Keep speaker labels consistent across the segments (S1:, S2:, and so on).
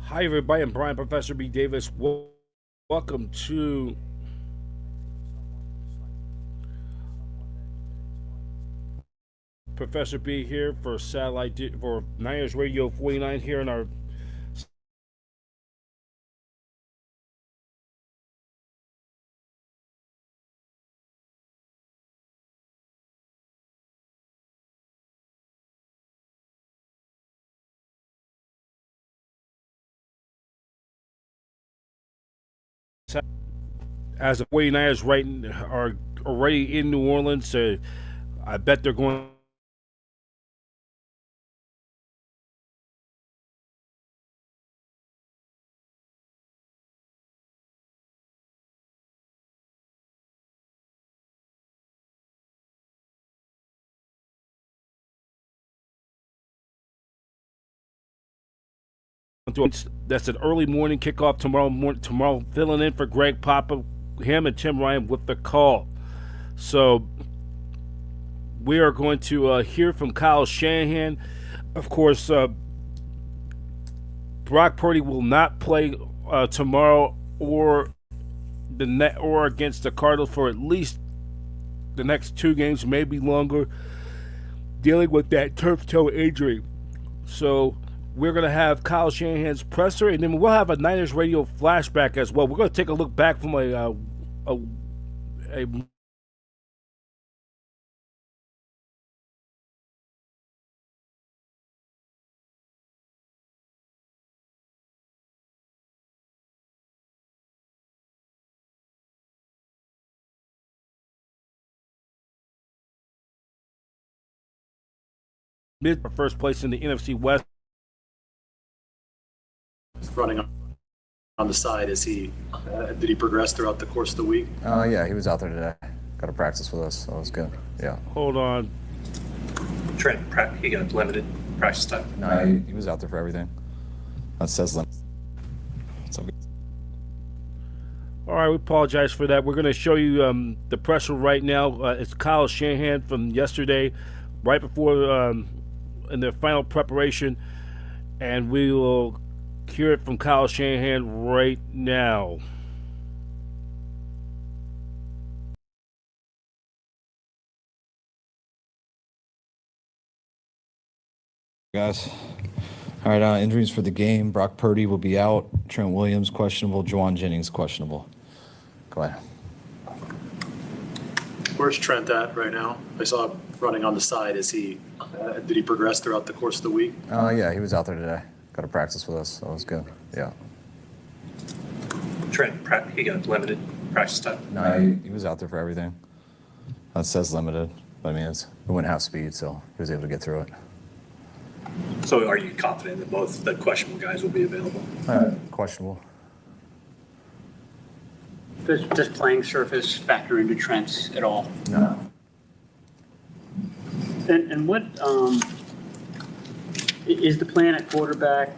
S1: Hi, everybody. I'm Brian Professor B. Davis. Welcome to Professor B here for for Niners Radio 49 here in our as the 49ers are already in New Orleans. I bet they're going to. That's an early morning kickoff tomorrow morning. Tomorrow, filling in for Greg Papa, him and Tim Ryan with the call. So we are going to hear from Kyle Shanahan. Of course, Brock Purdy will not play tomorrow or against the Cardinals for at least the next two games, maybe longer, dealing with that turf toe injury. So we're going to have Kyle Shanahan's presser, and then we'll have a Niners radio flashback as well. We're going to take a look back from a mid first place in the NFC West.
S2: Running on the side. Did he progress throughout the course of the week?
S3: Yeah, he was out there today. Got to practice with us, so it was good. Yeah.
S1: Hold on.
S4: Trent, he got limited practice time.
S3: No, he was out there for everything. That says limit. So
S1: All right, we apologize for that. We're going to show you the presser right now. It's Kyle Shanahan from yesterday, right before in their final preparation, and we will hear it from Kyle Shanahan right now.
S3: guys. All right, injuries for the game. Brock Purdy will be out. Trent Williams questionable. Juwan Jennings questionable. Go ahead.
S2: Where's Trent at right now? I saw him running on the side. Did he progress throughout the course of the week?
S3: Yeah, he was out there today. Got to practice with us, so it was good. Yeah.
S4: Trent, he got limited practice time.
S3: No, he was out there for everything. That says limited, but I mean, we went half speed, so he was able to get through it.
S4: So are you confident that both the questionable guys will be available?
S3: Questionable.
S5: Does playing surface factor into Trent's at all?
S3: No.
S5: And what is the plan at quarterback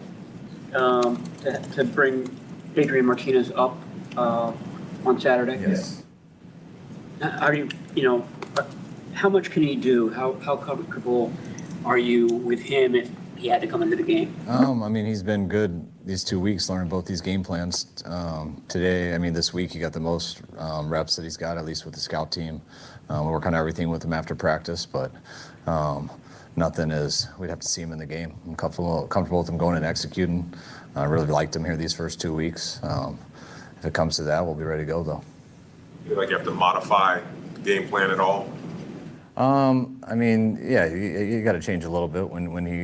S5: to bring Adrian Martinez up on Saturday?
S3: Yes.
S5: How do how much can he do? How comfortable are you with him if he had to come into the game?
S3: I mean, he's been good these 2 weeks learning both these game plans. This week he got the most reps that he's got, at least with the scout team. We work on everything with him after practice, but we'd have to see him in the game. I'm comfortable with him going and executing. I really liked him here these first 2 weeks. If it comes to that, we'll be ready to go, though.
S6: You feel like you have to modify the game plan at all?
S3: You got to change a little bit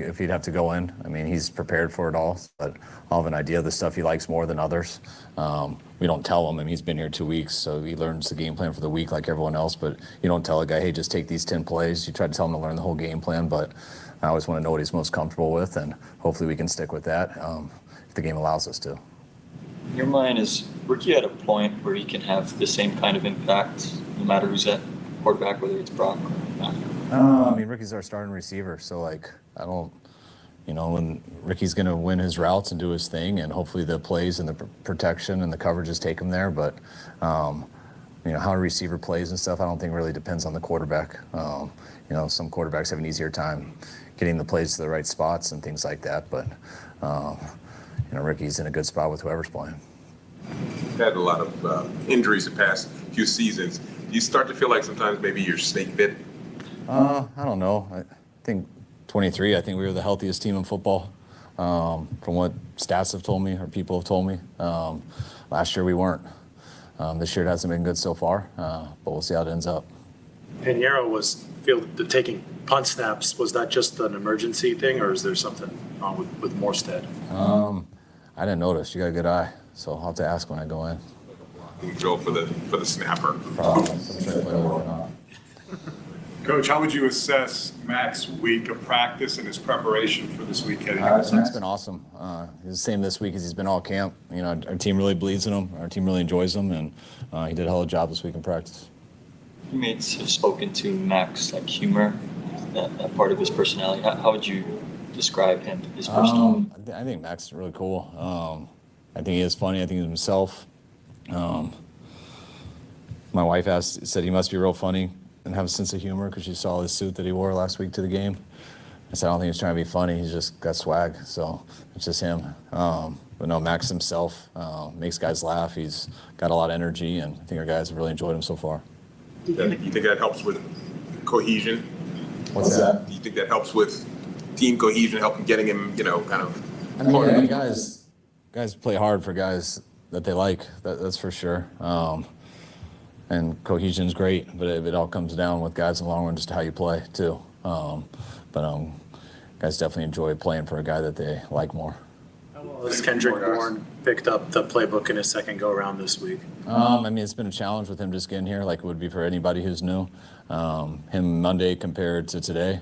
S3: if he'd have to go in. I mean, he's prepared for it all, but I'll have an idea of the stuff he likes more than others. We don't tell him. I mean, he's been here 2 weeks, so he learns the game plan for the week like everyone else, but you don't tell a guy, hey, just take these 10 plays. You try to tell him to learn the whole game plan, but I always want to know what he's most comfortable with, and hopefully we can stick with that if the game allows us to.
S7: In your mind, is Ricky at a point where he can have the same kind of impact no matter who's at quarterback, whether it's Brock or not?
S3: Ricky's our starting receiver, so when Ricky's going to win his routes and do his thing, and hopefully the plays and the protection and the coverages take him there. But how a receiver plays and stuff, I don't think really depends on the quarterback. Some quarterbacks have an easier time getting the plays to the right spots and things like that. But Ricky's in a good spot with whoever's playing.
S6: Had a lot of injuries the past few seasons. Do you start to feel like sometimes maybe you're snake bit?
S3: I don't know. I think 23, I think we were the healthiest team in football. From what stats have told me or people have told me. Last year we weren't. This year it hasn't been good so far, but we'll see how it ends up.
S2: Pinheiro was taking punt snaps. Was that just an emergency thing, or is there something wrong with Morstead?
S3: I didn't notice. You got a good eye, so I'll have to ask when I go in.
S6: Joe for the snapper.
S8: Coach, how would you assess Mac's week of practice and his preparation for this week heading into
S3: It's
S8: Sunday?
S3: been awesome. He's the same this week as he's been all camp. Our team really believes in him. Our team really enjoys him, and he did a hell of a job this week in practice.
S7: Teammates have spoken to Mac's humor, that part of his personality. How would you describe him, his personality?
S3: I think Mac's really cool. I think he is funny. I think he's himself. My wife said he must be real funny and have a sense of humor because she saw his suit that he wore last week to the game. I said, I don't think he's trying to be funny. He's just got swag, so it's just him. But no, Max himself makes guys laugh. He's got a lot of energy, and I think our guys have really enjoyed him so far.
S6: You think that helps with cohesion?
S3: What's that?
S6: Do you think that helps with team cohesion, helping getting him, kind of?
S3: I mean, guys play hard for guys that they like. That's for sure. And cohesion's great, but it all comes down with guys in the long run just how you play too. Guys definitely enjoy playing for a guy that they like more.
S2: Kendrick Bourne picked up the playbook in his second go-around this week.
S3: I mean, it's been a challenge with him just getting here, like it would be for anybody who's new. Him Monday compared to today,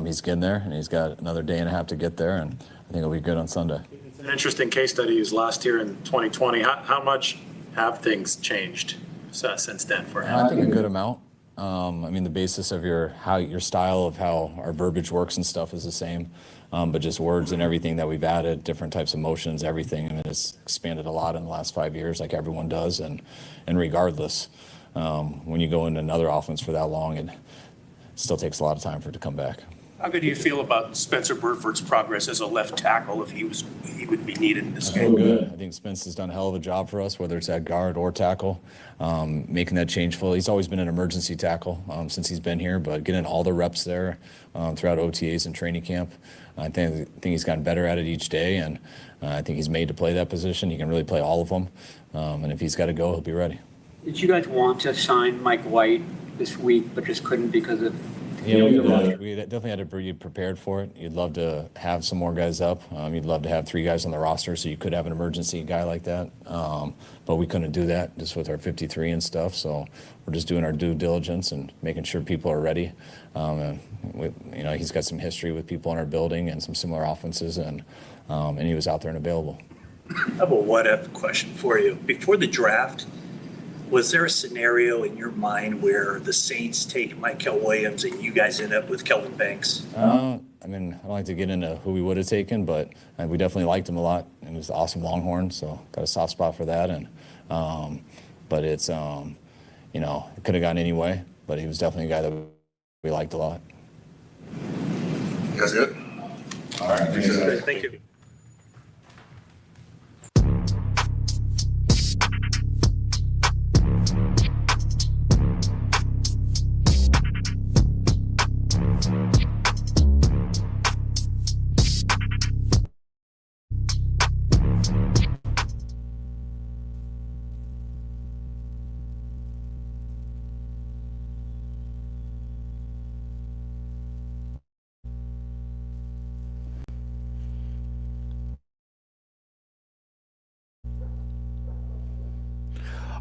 S3: he's getting there, and he's got another day and a half to get there, and I think he'll be good on Sunday.
S2: It's an interesting case study. His last year in 2020. How much have things changed since then for him?
S3: I think a good amount. I mean, the basis of your style of how our verbiage works and stuff is the same, but just words and everything that we've added, different types of motions, everything, and it's expanded a lot in the last 5 years, like everyone does. And regardless, when you go into another offense for that long, it still takes a lot of time for it to come back.
S9: How good do you feel about Spencer Burford's progress as a left tackle if he would be needed in this
S3: I feel
S9: game?
S3: good. I think Spence has done a hell of a job for us, whether it's at guard or tackle, making that change full. He's always been an emergency tackle since he's been here, but getting all the reps there throughout OTAs and training camp. I think he's gotten better at it each day, and I think he's made to play that position. He can really play all of them, and if he's got to go, he'll be ready.
S5: Did you guys want to sign Mike White this week, but just couldn't because of?
S3: Yeah, we definitely had to be prepared for it. You'd love to have some more guys up. You'd love to have 3 guys on the roster so you could have an emergency guy like that. But we couldn't do that just with our 53 and stuff. So we're just doing our due diligence and making sure people are ready. He's got some history with people in our building and some similar offenses, and he was out there and available.
S9: I have a what-if question for you. Before the draft, was there a scenario in your mind where the Saints take Michael Williams and you guys end up with Kelvin Banks?
S3: I don't like to get into who we would have taken, but we definitely liked him a lot. And he was an awesome Longhorn, so got a soft spot for that. And but it's it could have gone any way, but he was definitely a guy that we liked a lot.
S6: You guys good? All right.
S9: Thank you.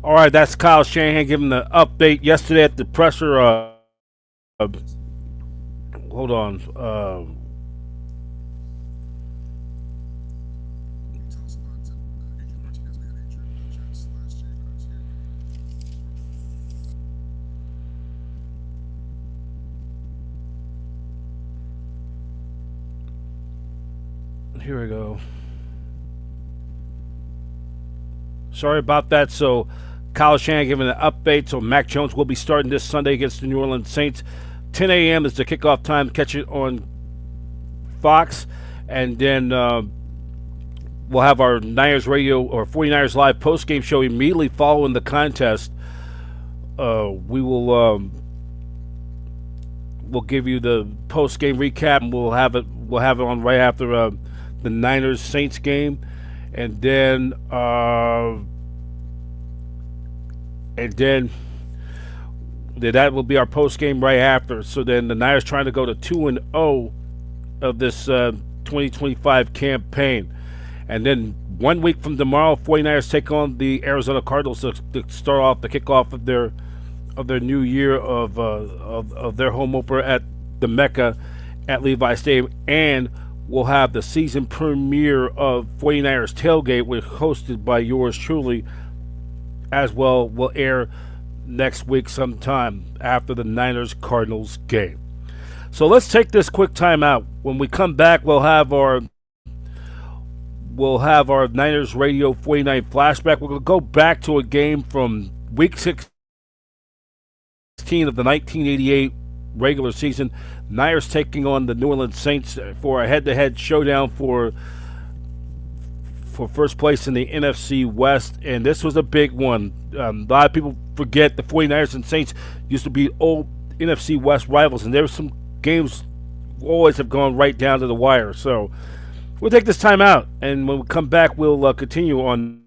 S1: All right, that's Kyle Shanahan giving the update yesterday at the presser. Hold on. Here we go. Sorry about that. So, Kyle Shanahan giving an update. So, Mac Jones will be starting this Sunday against the New Orleans Saints. 10 a.m. is the kickoff time. Catch it on Fox. And then we'll have our Niners Radio or 49ers Live post-game show immediately following the contest. We will we'll give you the post-game recap, and we'll have it on right after the Niners Saints game, and then that will be our post-game right after. So then the Niners trying to go to 2-0 of this 2025 campaign. And then 1 week from tomorrow, 49ers take on the Arizona Cardinals to start off the kickoff of their new year of their home opener at the Mecca at Levi Stadium. And we'll have the season premiere of 49ers Tailgate, which is hosted by yours truly as well, will air next week sometime after the Niners-Cardinals game. So let's take this quick time out. When we come back, we'll have our Niners Radio 49 flashback. We're going to go back to a game from Week 16 of the 1988 regular season. Niners taking on the New Orleans Saints for a head-to-head showdown for first place in the NFC West, and this was a big one. A lot of people forget the 49ers and Saints used to be old NFC West rivals, and there were some games always have gone right down to the wire. So we'll take this time out, and when we come back, we'll continue on.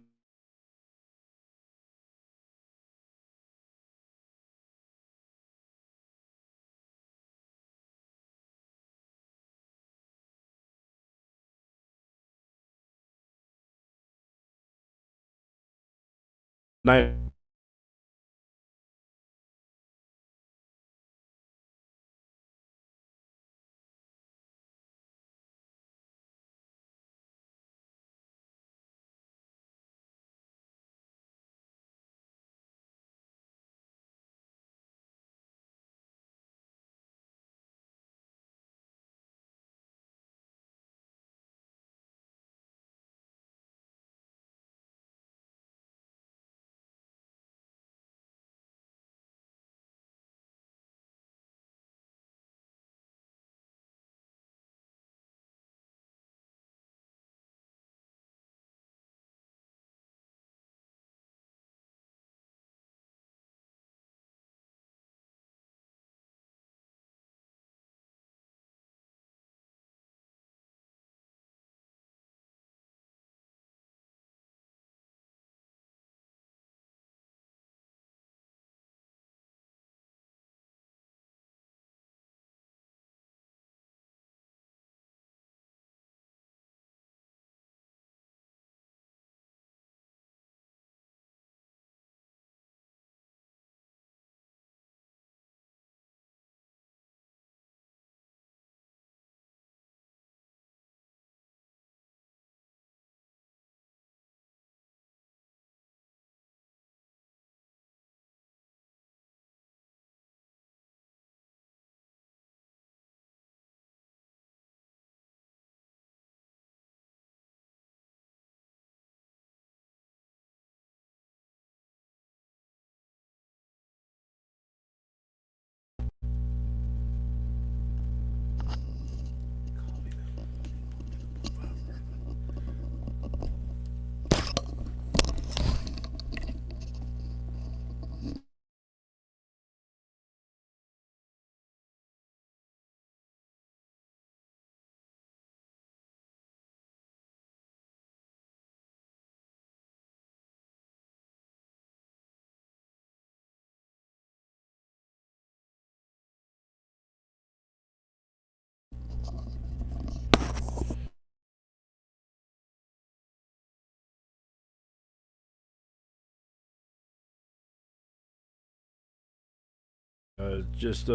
S1: Just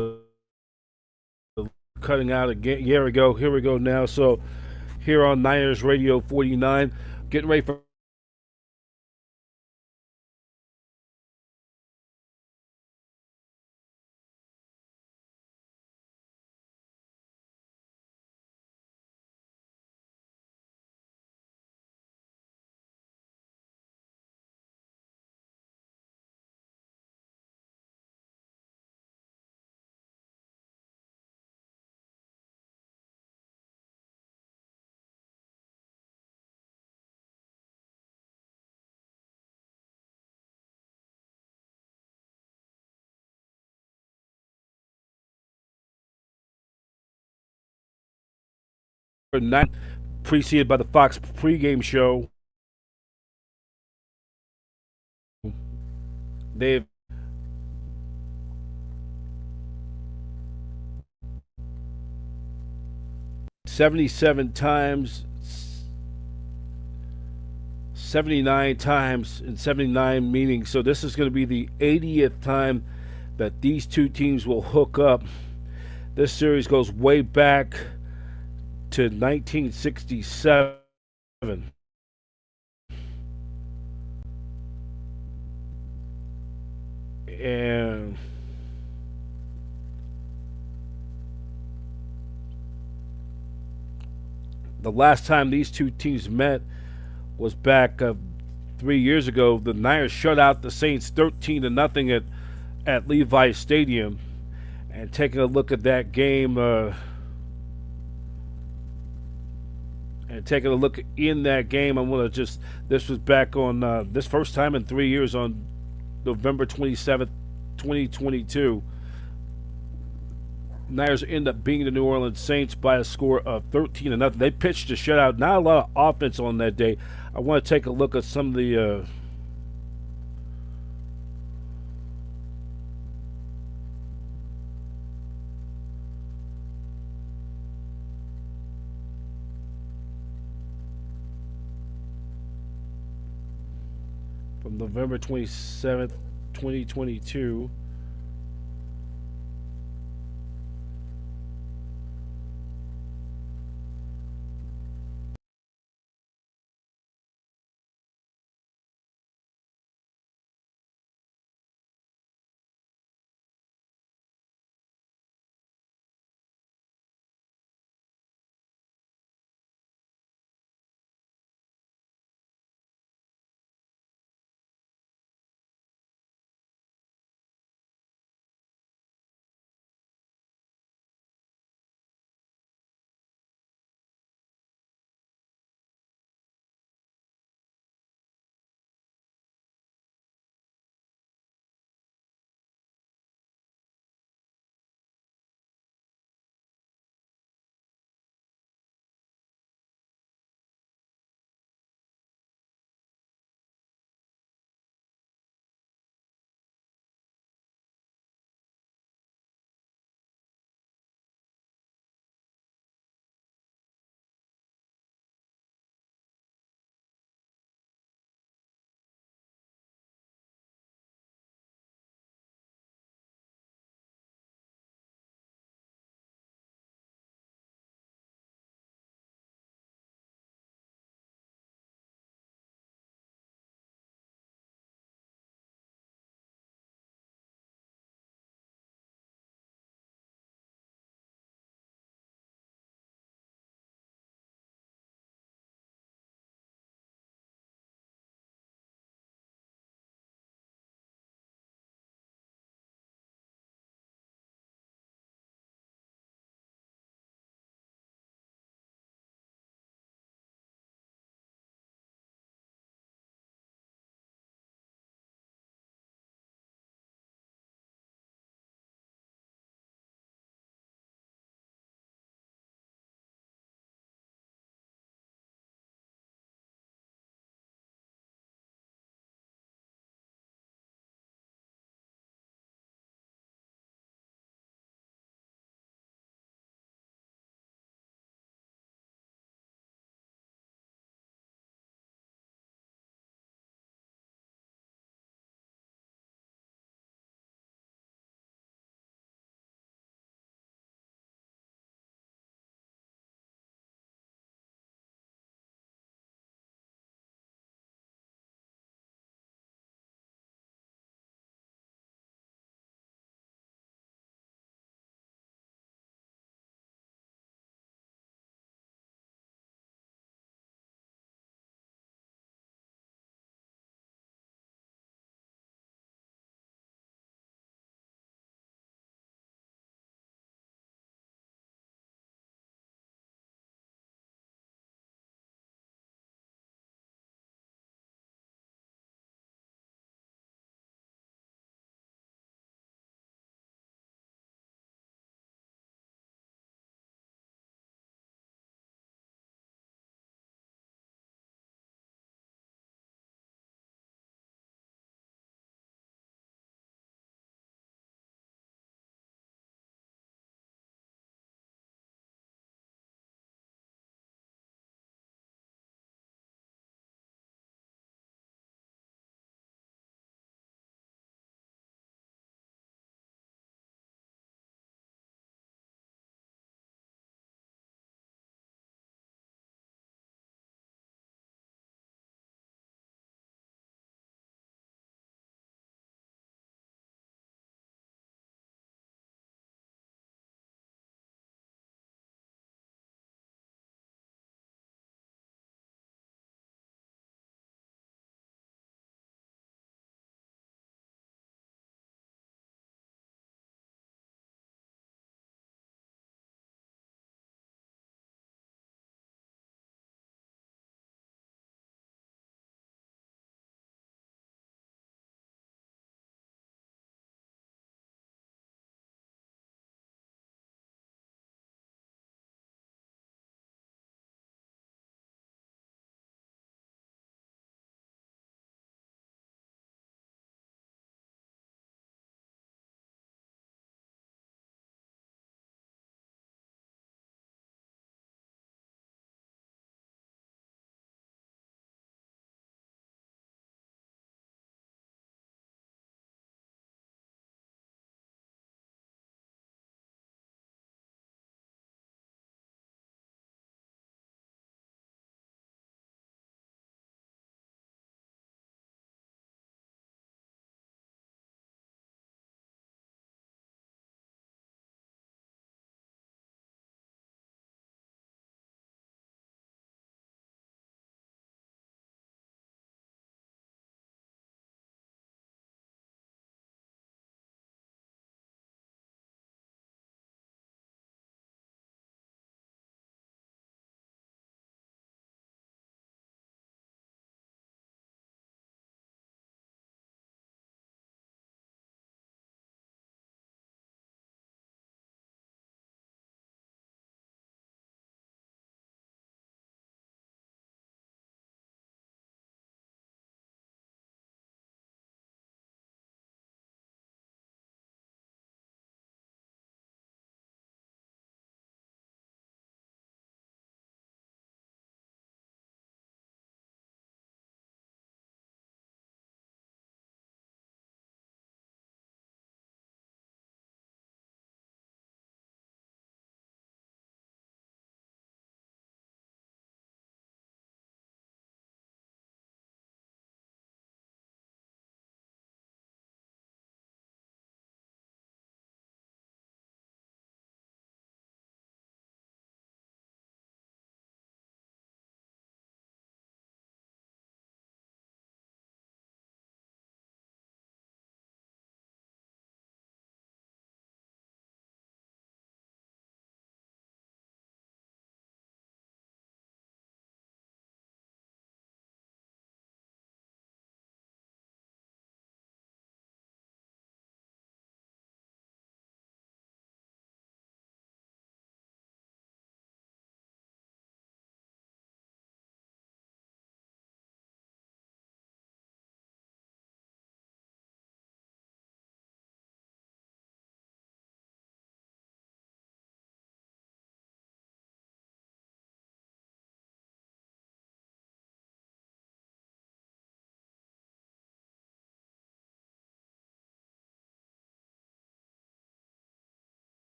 S1: cutting out a year ago. Here we go now. So here on Niners Radio 49, getting ready for 9, preceded by the Fox pregame show. They've 77 times, 79 times in 79 meetings. So this is going to be the 80th time that these two teams will hook up. This series goes way back to 1967. And the last time these two teams met was back 3 years ago. The Niners shut out the Saints 13-0 at Levi Stadium. And taking a look at that game, and taking a look in that game, I'm going to just, this was back on, this first time in 3 years on November 27th, 2022. Niners end up beating the New Orleans Saints by a score of 13-0. They pitched a shutout. Not a lot of offense on that day. I want to take a look at some of the from November 27th, 2022.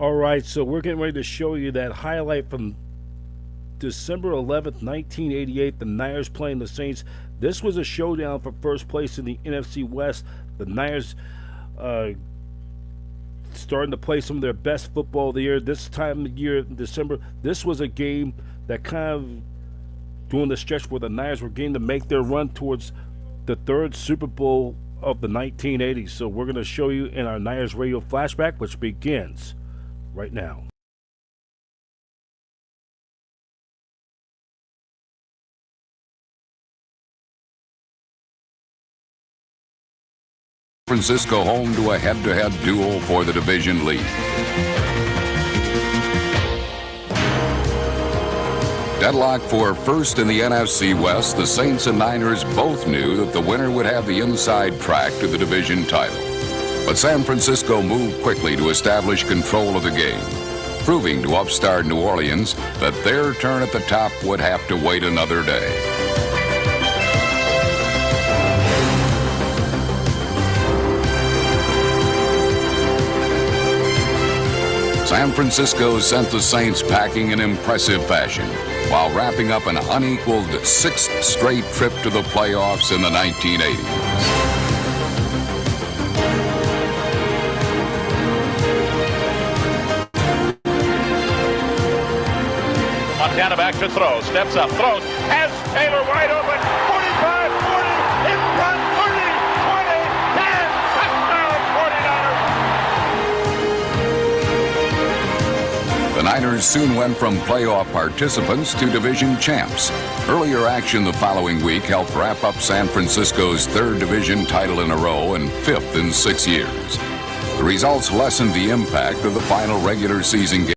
S1: All right, so we're getting ready to show you that highlight from December 11th, 1988, the Niners playing the Saints. This was a showdown for first place in the NFC West. The Niners starting to play some of their best football of the year. This time of the year, in December, this was a game that kind of during the stretch where the Niners were getting to make their run towards the third Super Bowl of the 1980s. So we're going to show you in our Niners radio flashback, which begins right now.
S10: Francisco home to a head-to-head duel for the division lead. Deadlock for first in the NFC West, the Saints and Niners both knew that the winner would have the inside track to the division title. But San Francisco moved quickly to establish control of the game, proving to upstart New Orleans that their turn at the top would have to wait another day. San Francisco sent the Saints packing in impressive fashion while wrapping up an unequaled sixth straight trip to the playoffs in the 1980s.
S11: Montana back to throw, steps up, throws, has Taylor wide open, 45, 40, in front, 30, 20, 10, touchdown, 49ers.
S10: The Niners soon went from playoff participants to division champs. Earlier action the following week helped wrap up San Francisco's third division title in a row and fifth in 6 years. The results lessened the impact of the final regular season game.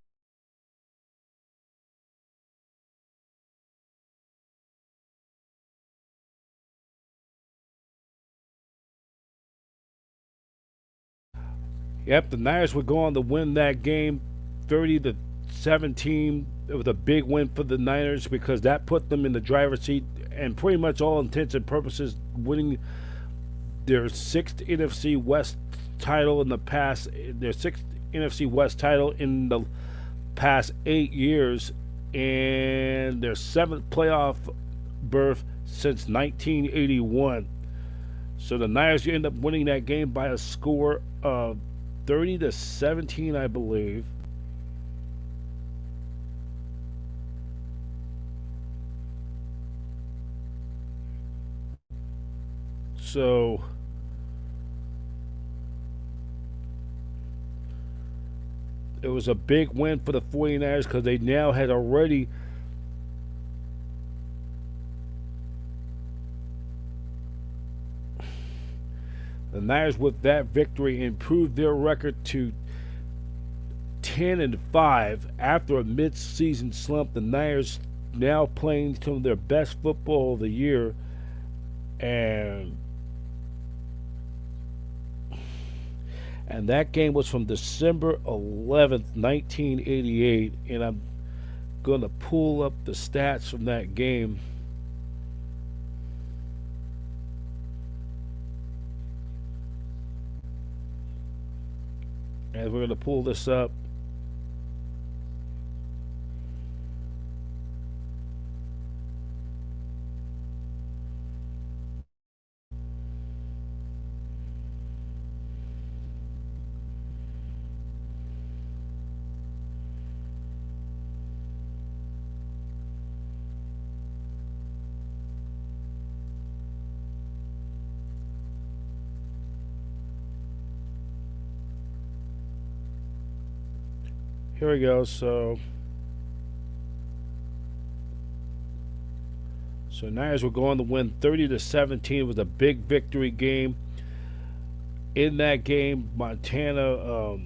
S1: Yep, the Niners would go on to win that game 30-17. It was a big win for the Niners because that put them in the driver's seat and pretty much all intents and purposes winning their sixth NFC West title in the past, their sixth NFC West title in the past 8 years, and their seventh playoff berth since 1981. So the Niners end up winning that game by a score of 30-17, I believe. So it was a big win for the 49ers because they now had already the Niners with that victory improved their record to 10-5 after a mid-season slump. The Niners now playing some of their best football of the year, and that game was from December 11th, 1988, and I'm going to pull up the stats from that game. And we're going to pull this up. Here we go. So Niners were going to win 30-17. It was a big victory game. In that game, Montana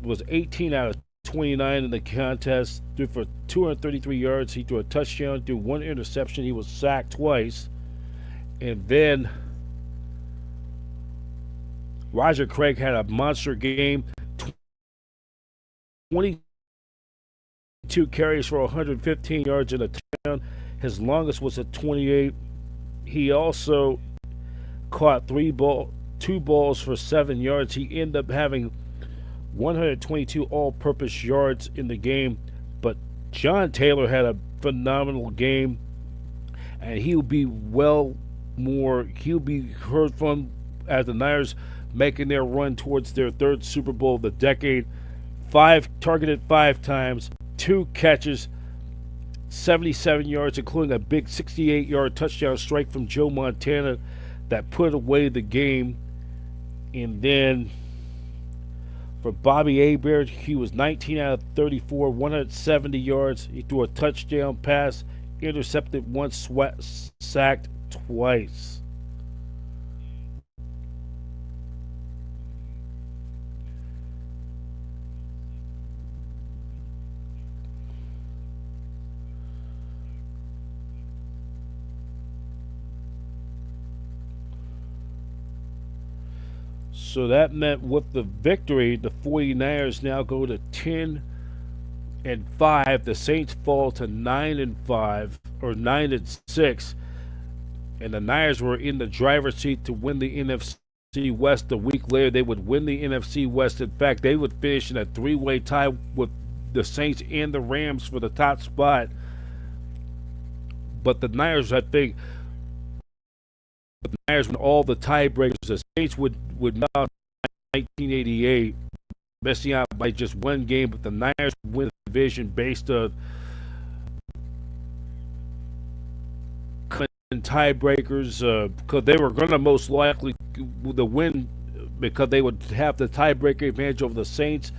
S1: was 18 out of 29 in the contest. Threw for 233 yards. He threw a touchdown, threw one interception. He was sacked twice. And then Roger Craig had a monster game. 22 carries for 115 yards and a touchdown. His longest was at 28. he also caught two balls for 7 yards. He ended up having 122 all-purpose yards in the game, but John Taylor had a phenomenal game, and he'll be heard from as the Niners making their run towards their third Super Bowl of the decade. Targeted 5 times, 2 catches, 77 yards, including a big 68-yard touchdown strike from Joe Montana that put away the game. And then for Bobby Hebert, he was 19 out of 34, 170 yards. He threw a touchdown pass, intercepted once, sacked twice. So that meant with the victory, the 49ers now go to 10-5. The Saints fall to 9-5 or 9-6, and the Niners were in the driver's seat to win the NFC West. A week later, they would win the NFC West. In fact, they would finish in a 3-way tie with the Saints and the Rams for the top spot. But the Niners, I think, the Niners win all the tiebreakers. The Saints would not 1988, missing out by just one game, but the Niners win the division based on tiebreakers because they were going to most likely the win because they would have the tiebreaker advantage over the Saints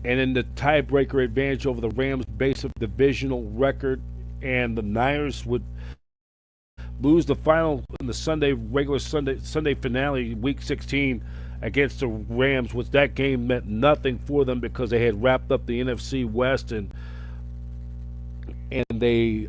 S1: and then the tiebreaker advantage over the Rams based on divisional record, and the Niners would lose the final in the regular Sunday finale, Week 16 against the Rams, which that game meant nothing for them because they had wrapped up the NFC West and they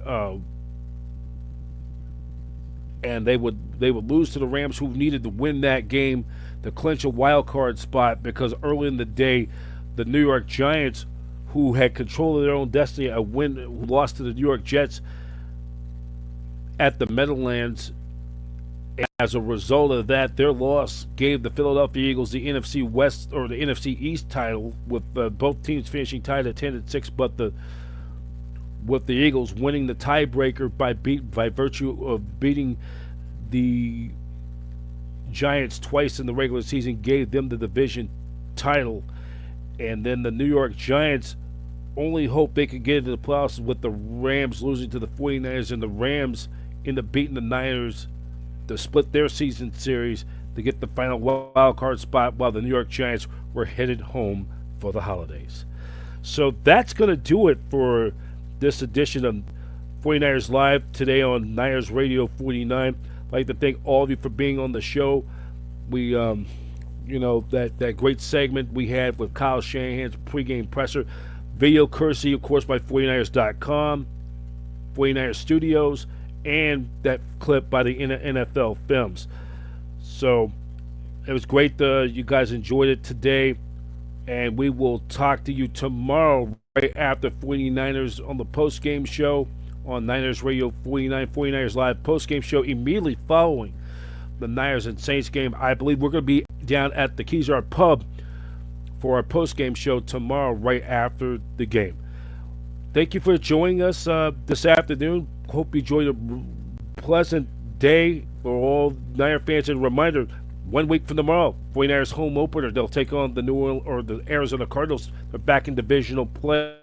S1: would lose to the Rams, who needed to win that game to clinch a wild card spot because early in the day, the New York Giants, who had control of their own destiny, who lost to the New York Jets at the Meadowlands. As a result of that, their loss gave the Philadelphia Eagles the NFC West or the NFC East title, with both teams finishing tied at 10-6, but with the Eagles winning the tiebreaker by virtue of beating the Giants twice in the regular season, gave them the division title. And then the New York Giants only hope they could get into the playoffs with the Rams losing to the 49ers, and the Rams end up beating the Niners to split their season series to get the final wild card spot, while the New York Giants were headed home for the holidays. So that's going to do it for this edition of 49ers Live today on Niners Radio 49. I'd like to thank all of you for being on the show. We, that great segment we had with Kyle Shanahan's pregame presser, video courtesy, of course, by 49ers.com, 49ers Studios, and that clip by the NFL Films. So it was great. You guys enjoyed it today, and we will talk to you tomorrow right after 49ers on the Postgame Show on Niners Radio 49, 49ers Live Postgame Show immediately following the Niners and Saints game. I believe we're going to be down at the Keysar Pub for our Postgame Show tomorrow right after the game. Thank you for joining us this afternoon. Hope you enjoyed a pleasant day for all Niner fans. And a reminder, 1 week from tomorrow, 49ers home opener. They'll take on the Arizona Cardinals. They're back in divisional play.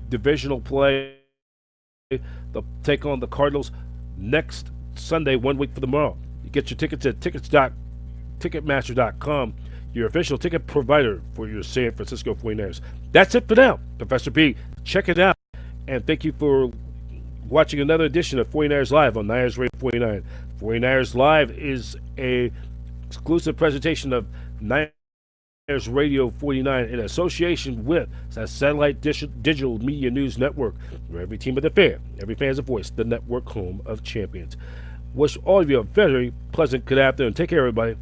S1: They'll take on the Cardinals next Sunday, 1 week from tomorrow. You get your tickets at Ticketmaster.com, your official ticket provider for your San Francisco 49ers. That's it for now. Professor B, check it out. And thank you for watching another edition of 49ers Live on Niners Radio 49. 49ers Live is a exclusive presentation of Niners Radio 49 in association with the Satellite Digital Media News Network, where every team is a fan, every fan is a voice, the network home of champions. Wish all of you a very pleasant good afternoon. Take care, everybody.